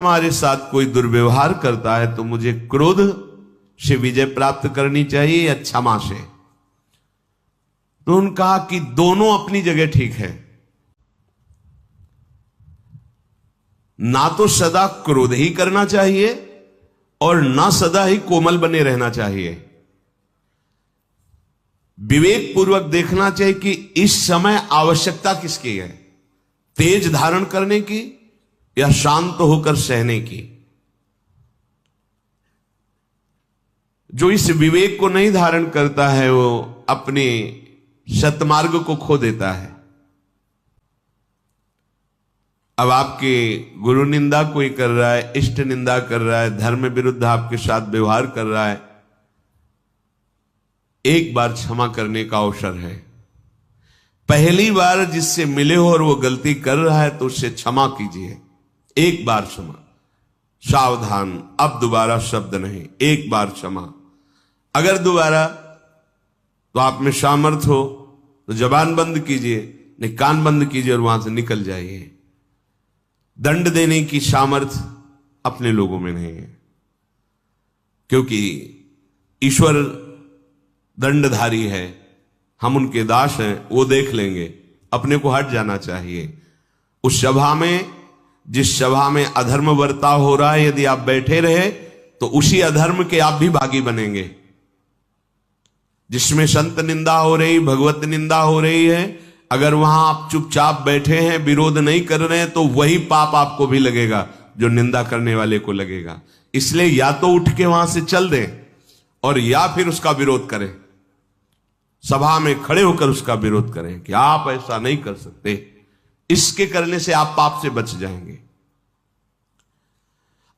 हमारे साथ कोई दुर्व्यवहार करता है तो मुझे क्रोध से विजय प्राप्त करनी चाहिए या क्षमा से? तो उन्होंने कहा कि दोनों अपनी जगह ठीक है। ना तो सदा क्रोध ही करना चाहिए और ना सदा ही कोमल बने रहना चाहिए। विवेक पूर्वक देखना चाहिए कि इस समय आवश्यकता किसकी है, तेज धारण करने की या शांत होकर सहने की। जो इस विवेक को नहीं धारण करता है वो अपने सतमार्ग को खो देता है। अब आपके गुरु निंदा कोई कर रहा है, इष्ट निंदा कर रहा है, धर्म विरुद्ध आपके साथ व्यवहार कर रहा है, एक बार क्षमा करने का अवसर है। पहली बार जिससे मिले हो और वो गलती कर रहा है तो उससे क्षमा कीजिए। एक बार क्षमा, सावधान, अब दोबारा शब्द नहीं, एक बार क्षमा। अगर दोबारा तो आप में सामर्थ्य हो तो जबान बंद कीजिए, नहीं कान बंद कीजिए और वहां से निकल जाइए। दंड देने की सामर्थ्य अपने लोगों में नहीं है, क्योंकि ईश्वर दंडधारी है, हम उनके दास हैं, वो देख लेंगे। अपने को हट जाना चाहिए। उस सभा में, जिस सभा में अधर्म बर्ताव हो रहा है, यदि आप बैठे रहे तो उसी अधर्म के आप भी भागी बनेंगे। जिसमें संत निंदा हो रही, भगवत निंदा हो रही है, अगर वहां आप चुपचाप बैठे हैं, विरोध नहीं कर रहे हैं, तो वही पाप आपको भी लगेगा जो निंदा करने वाले को लगेगा। इसलिए या तो उठ के वहां से चल दें और या फिर उसका विरोध करें। सभा में खड़े होकर उसका विरोध करें कि आप ऐसा नहीं कर सकते। इसके करने से आप पाप से बच जाएंगे।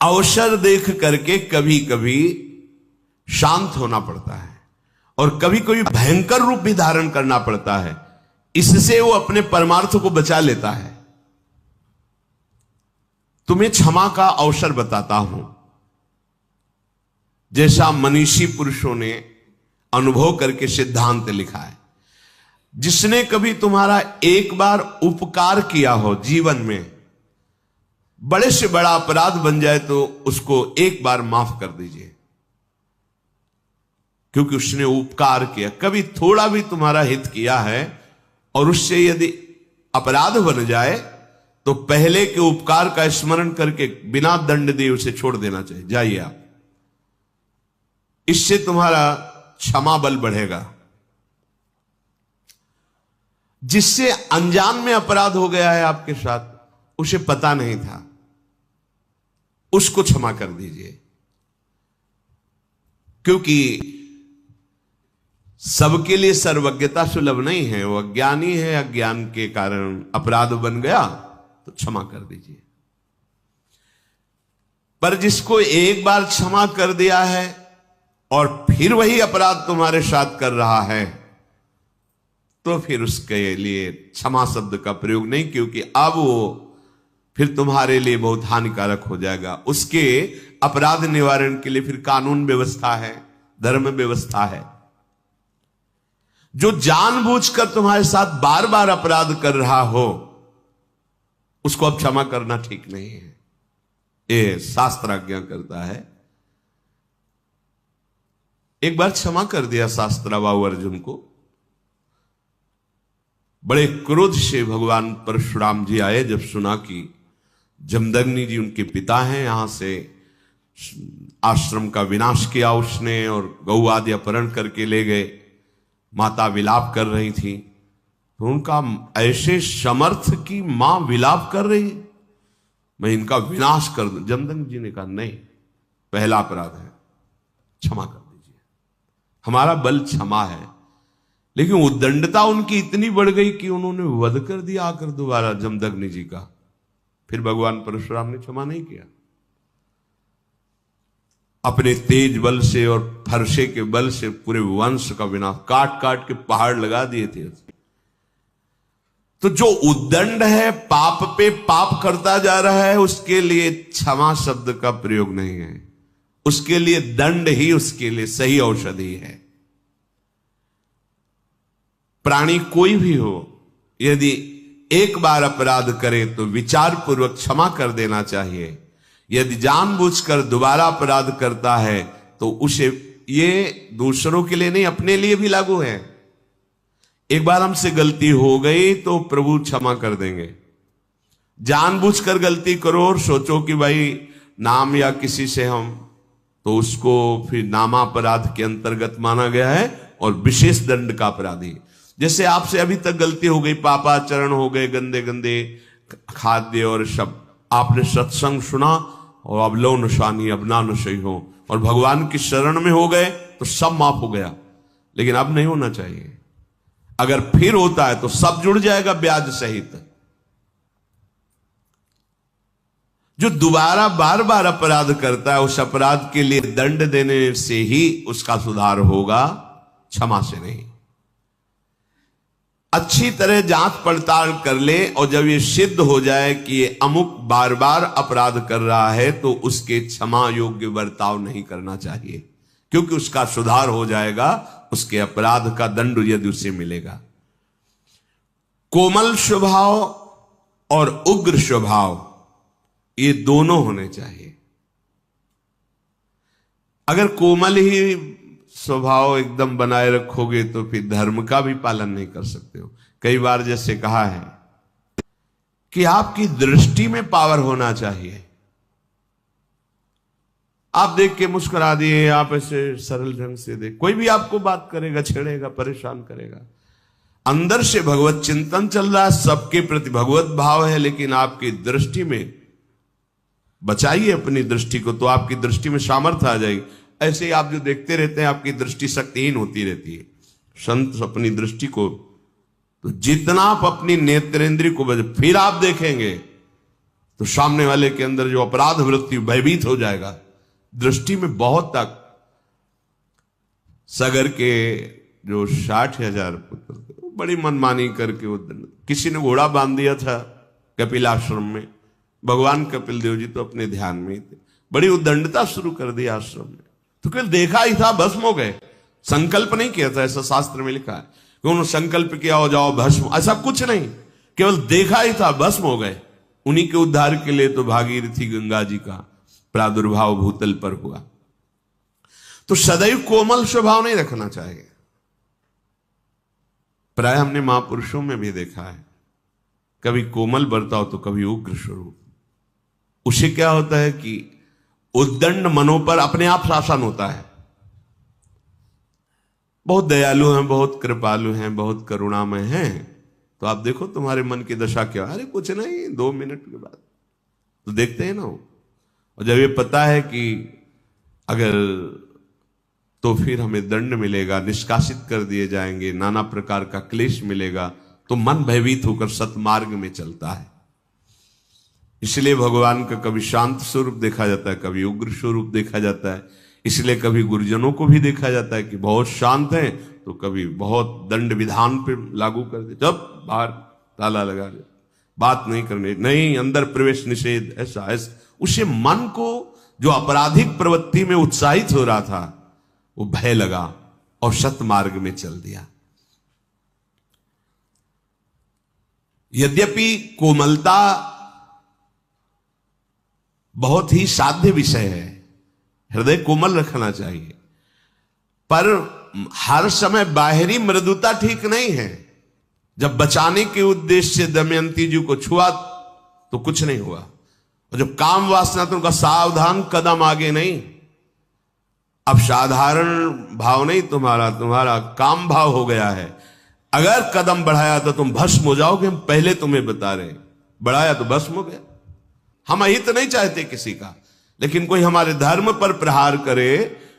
अवसर देख करके कभी कभी शांत होना पड़ता है और कभी कभी भयंकर रूप भी धारण करना पड़ता है। इससे वो अपने परमार्थ को बचा लेता है। तुम्हें क्षमा का अवसर बताता हूं, जैसा मनीषी पुरुषों ने अनुभव करके सिद्धांत लिखा है। जिसने कभी तुम्हारा एक बार उपकार किया हो जीवन में, बड़े से बड़ा अपराध बन जाए तो उसको एक बार माफ कर दीजिए, क्योंकि उसने उपकार किया। कभी थोड़ा भी तुम्हारा हित किया है और उससे यदि अपराध बन जाए तो पहले के उपकार का स्मरण करके बिना दंड दिए उसे छोड़ देना चाहिए। जाइए आप, इससे तुम्हारा क्षमा बल बढ़ेगा। जिससे अनजान में अपराध हो गया है आपके साथ, उसे पता नहीं था, उसको क्षमा कर दीजिए। क्योंकि सबके लिए सर्वज्ञता सुलभ नहीं है। वो अज्ञानी है, अज्ञान के कारण अपराध बन गया तो क्षमा कर दीजिए। पर जिसको एक बार क्षमा कर दिया है और फिर वही अपराध तुम्हारे साथ कर रहा है, तो फिर उसके लिए क्षमा शब्द का प्रयोग नहीं, क्योंकि अब वो फिर तुम्हारे लिए बहुत हानिकारक हो जाएगा। उसके अपराध निवारण के लिए फिर कानून व्यवस्था है, धर्म व्यवस्था है। जो जानबूझकर तुम्हारे साथ बार बार अपराध कर रहा हो, उसको अब क्षमा करना ठीक नहीं है। ये शास्त्र आज्ञा करता है। एक बार क्षमा कर दिया शास्त्राबाहु अर्जुन को। बड़े क्रोध से भगवान परशुराम जी आए जब सुना कि जमदग्नि जी उनके पिता हैं, यहां से आश्रम का विनाश किया उसने और गौ आदि अपहरण करके ले गए। माता विलाप कर रही थी तो उनका ऐसे समर्थ की मां विलाप कर रही, मैं इनका विनाश कर दूं। जमदग्नि जी ने कहा नहीं, पहला अपराध है, क्षमा कर दीजिए। हमारा बल क्षमा है। लेकिन उद्दंडता उनकी इतनी बढ़ गई कि उन्होंने वध कर दिया आकर दोबारा जमदग्नि जी का। फिर भगवान परशुराम ने क्षमा नहीं किया। अपने तेज बल से और फरसे के बल से पूरे वंश का विनाश, काट काट के पहाड़ लगा दिए थे। तो जो उद्दंड है, पाप पे पाप करता जा रहा है, उसके लिए क्षमा शब्द का प्रयोग नहीं है। उसके लिए दंड ही उसके लिए सही औषधि है। प्राणी कोई भी हो, यदि एक बार अपराध करे तो विचार पूर्वक क्षमा कर देना चाहिए। यदि जानबूझकर दोबारा अपराध करता है तो उसे, ये दूसरों के लिए नहीं अपने लिए भी लागू है। एक बार हमसे गलती हो गई तो प्रभु क्षमा कर देंगे। जानबूझकर गलती करो और सोचो कि भाई नाम या किसी से हम, तो उसको फिर नामापराध के अंतर्गत माना गया है और विशेष दंड का अपराधी। जैसे आपसे अभी तक गलती हो गई, पापाचरण हो गए, गंदे गंदे खाद्य और शब्द, आपने सत्संग सुना और अब लो नशानी अब ना नशई हो और भगवान की शरण में हो गए तो सब माफ हो गया। लेकिन अब नहीं होना चाहिए। अगर फिर होता है तो सब जुड़ जाएगा ब्याज सहित। जो दोबारा बार बार अपराध करता है उस अपराध के लिए दंड देने से ही उसका सुधार होगा, क्षमा से नहीं। अच्छी तरह जांच पड़ताल कर ले और जब ये सिद्ध हो जाए कि ये अमुक बार बार अपराध कर रहा है तो उसके क्षमा योग्य बर्ताव नहीं करना चाहिए, क्योंकि उसका सुधार हो जाएगा, उसके अपराध का दंड यदि उसे मिलेगा। कोमल स्वभाव और उग्र स्वभाव ये दोनों होने चाहिए। अगर कोमल ही स्वभाव एकदम बनाए रखोगे तो फिर धर्म का भी पालन नहीं कर सकते हो। कई बार जैसे कहा है कि आपकी दृष्टि में पावर होना चाहिए। आप देख के मुस्कुरा दिए, आप ऐसे सरल ढंग से देख, कोई भी आपको बात करेगा, छेड़ेगा, परेशान करेगा। अंदर से भगवत चिंतन चल रहा है, सबके प्रति भगवत भाव है, लेकिन आपकी दृष्टि में बचाइए अपनी दृष्टि को, तो आपकी दृष्टि में सामर्थ्य आ जाएगी। ऐसे ही आप जो देखते रहते हैं आपकी दृष्टि शक्तिहीन होती रहती है। संत अपनी दृष्टि को, तो जितना आप अपनी नेत्रेंद्रिय को फिर आप देखेंगे तो सामने वाले के अंदर जो अपराध वृत्ति भयभीत हो जाएगा। दृष्टि में बहुत तक सगर के जो 60,000 पुत्र थे, बड़ी मनमानी करके वो किसी ने घोड़ा बांध दिया था कपिल आश्रम में। भगवान कपिल देव जी तो अपने ध्यान में ही थे, बड़ी उद्दंडता शुरू कर दी आश्रम में। तो केवल देखा ही था, भस्म हो गए। संकल्प नहीं किया था, ऐसा शास्त्र में लिखा है कि उन्होंने संकल्प किया हो जाओ भस्म, ऐसा कुछ नहीं, केवल देखा ही था, भस्म हो गए। उन्हीं के उद्धार के लिए तो भागीरथी गंगा जी का प्रादुर्भाव भूतल पर हुआ। तो सदैव कोमल स्वभाव नहीं रखना चाहिए। प्राय हमने महापुरुषों में भी देखा है, कभी कोमल बर्ताव तो कभी उग्र स्वरूप। उसे क्या होता है कि उद्दंड मनों पर अपने आप शासन होता है। बहुत दयालु हैं, बहुत कृपालु हैं, बहुत करुणामय हैं, तो आप देखो तुम्हारे मन की दशा क्या। अरे कुछ नहीं, 2 मिनट के बाद तो देखते हैं ना। और जब ये पता है कि अगर तो फिर हमें दंड मिलेगा, निष्कासित कर दिए जाएंगे, नाना प्रकार का क्लेश मिलेगा, तो मन भयभीत होकर सतमार्ग में चलता है। इसलिए भगवान का कभी शांत स्वरूप देखा जाता है, कभी उग्र स्वरूप देखा जाता है। इसलिए कभी गुरुजनों को भी देखा जाता है कि बहुत शांत हैं, तो कभी बहुत दंड विधान पे लागू कर दे, जब बाहर ताला लगा दे, बात नहीं करने, नहीं अंदर प्रवेश निषेध, ऐसा ऐसा। उसे मन को जो आपराधिक प्रवृत्ति में उत्साहित हो रहा था वो भय लगा और सतमार्ग में चल दिया। यद्यपि कोमलता बहुत ही साध्य विषय है, हृदय कोमल रखना चाहिए, पर हर समय बाहरी मृदुता ठीक नहीं है। जब बचाने के उद्देश्य से दमयंती जी को छुआ तो कुछ नहीं हुआ, और जब काम वासना तो उनका सावधान कदम आगे नहीं। अब साधारण भाव नहीं तुम्हारा काम भाव हो गया है। अगर कदम बढ़ाया तो तुम भस्म हो जाओगे, हम पहले तुम्हें बता रहे, बढ़ाया तो भस्म हो गया। हम अहित नहीं चाहते किसी का, लेकिन कोई हमारे धर्म पर प्रहार करे,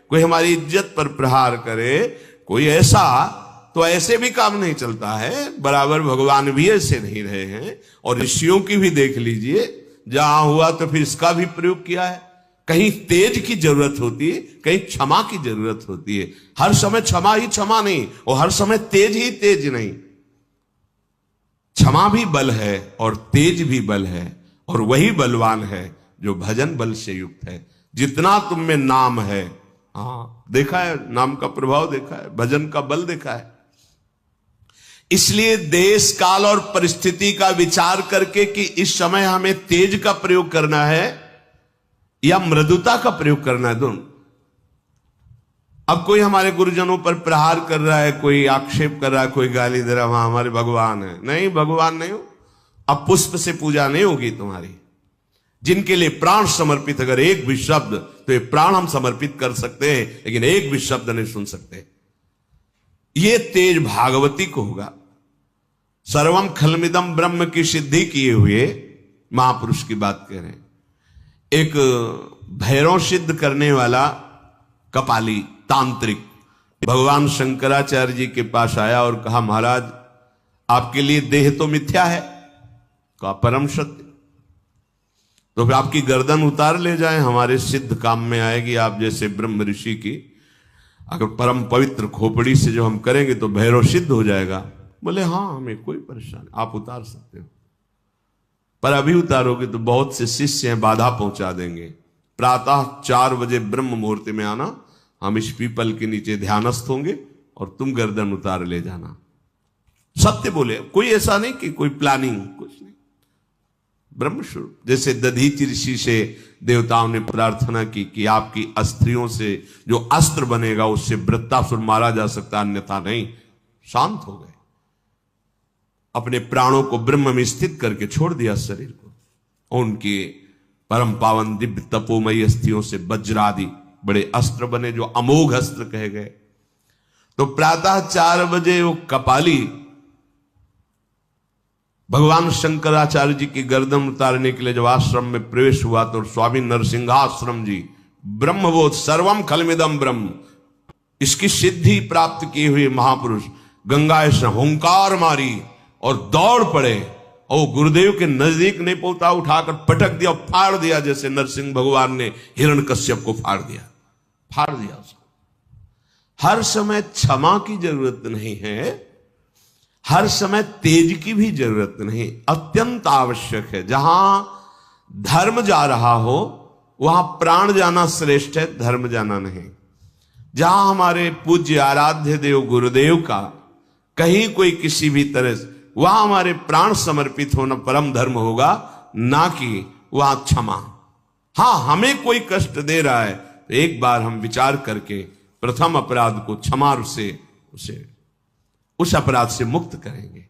कोई हमारी इज्जत पर प्रहार करे, कोई ऐसा, तो ऐसे भी काम नहीं चलता है। बराबर भगवान भी ऐसे नहीं रहे हैं, और ऋषियों की भी देख लीजिए, जहां हुआ तो फिर इसका भी प्रयोग किया है। कहीं तेज की जरूरत होती है, कहीं क्षमा की जरूरत होती है। हर समय क्षमा ही क्षमा नहीं, और हर समय तेज ही तेज नहीं। क्षमा भी बल है और तेज भी बल है, और वही बलवान है जो भजन बल से युक्त है। जितना तुम में नाम है, देखा है, नाम का प्रभाव देखा है, भजन का बल देखा है। इसलिए देश काल और परिस्थिति का विचार करके कि इस समय हमें तेज का प्रयोग करना है, या मृदुता का प्रयोग करना है दोनों। अब कोई हमारे गुरुजनों पर प्रहार कर रहा है, कोई आक्षेप कर रहा है, कोई गाली दे रहा है, वहां हमारे भगवान है। नहीं, भगवान नहीं हो। अब पुष्प से पूजा नहीं होगी तुम्हारी। जिनके लिए प्राण समर्पित, अगर एक भी शब्द, तो ये प्राण हम समर्पित कर सकते हैं, लेकिन एक भी शब्द नहीं सुन सकते। ये तेज भागवती को होगा। सर्वम खलमिदम ब्रह्म की सिद्धि किए हुए महापुरुष की बात कह रहे हैं। एक भैरव सिद्ध करने वाला कपाली तांत्रिक भगवान शंकराचार्य जी के पास आया और कहा, महाराज आपके लिए देह तो मिथ्या है। कहा, परम सत्य। तो फिर आपकी गर्दन उतार ले जाए, हमारे सिद्ध काम में आएगी। आप जैसे ब्रह्म ऋषि की अगर परम पवित्र खोपड़ी से जो हम करेंगे तो भैरव सिद्ध हो जाएगा। बोले, हाँ हमें कोई परेशानी, आप उतार सकते हो, पर अभी उतारोगे तो बहुत से शिष्य हैं, बाधा पहुंचा देंगे। प्रातः 4 बजे ब्रह्म मुहूर्त में आना, हम इस पीपल के नीचे ध्यानस्थ होंगे और तुम गर्दन उतार ले जाना। सत्य बोले, कोई ऐसा नहीं कि कोई प्लानिंग, कुछ नहीं, ब्रह्मस्वरूप। जैसे दधीचि ऋषि से देवताओं ने प्रार्थना की कि आपकी अस्त्रियों से जो अस्त्र बनेगा उससे वृत्तासुर मारा जा सकता, अन्यथा नहीं। शांत हो गए, अपने प्राणों को ब्रह्म में स्थित करके छोड़ दिया शरीर को। उनके परम पावन दिव्य तपोमयी अस्थियों से वज्रादि बड़े अस्त्र बने, जो अमोघ अस्त्र कहे गए। तो प्रातः 4 बजे वो कपाली भगवान शंकराचार्य जी की गर्दन उतारने के लिए जब आश्रम में प्रवेश हुआ तो स्वामी नरसिंहाश्रम जी ब्रह्मबोध सर्वम खलमिदम ब्रह्म, इसकी सिद्धि प्राप्त किए हुए महापुरुष गंगा से हुंकार मारी और दौड़ पड़े, और गुरुदेव के नजदीक नहीं पहुंचा, उठाकर पटक दिया, फाड़ दिया, जैसे नरसिंह भगवान ने हिरण्यकश्यप को फाड़ दिया उसको। हर समय क्षमा की जरूरत नहीं है, हर समय तेज की भी जरूरत नहीं, अत्यंत आवश्यक है। जहां धर्म जा रहा हो वहां प्राण जाना श्रेष्ठ है, धर्म जाना नहीं। जहां हमारे पूज्य आराध्य देव गुरुदेव का कहीं कोई किसी भी तरह से, वहां हमारे प्राण समर्पित होना परम धर्म होगा, ना कि वहां क्षमा। हां, हमें कोई कष्ट दे रहा है तो एक बार हम विचार करके प्रथम अपराध को क्षमा से उस अपराध से मुक्त करेंगे।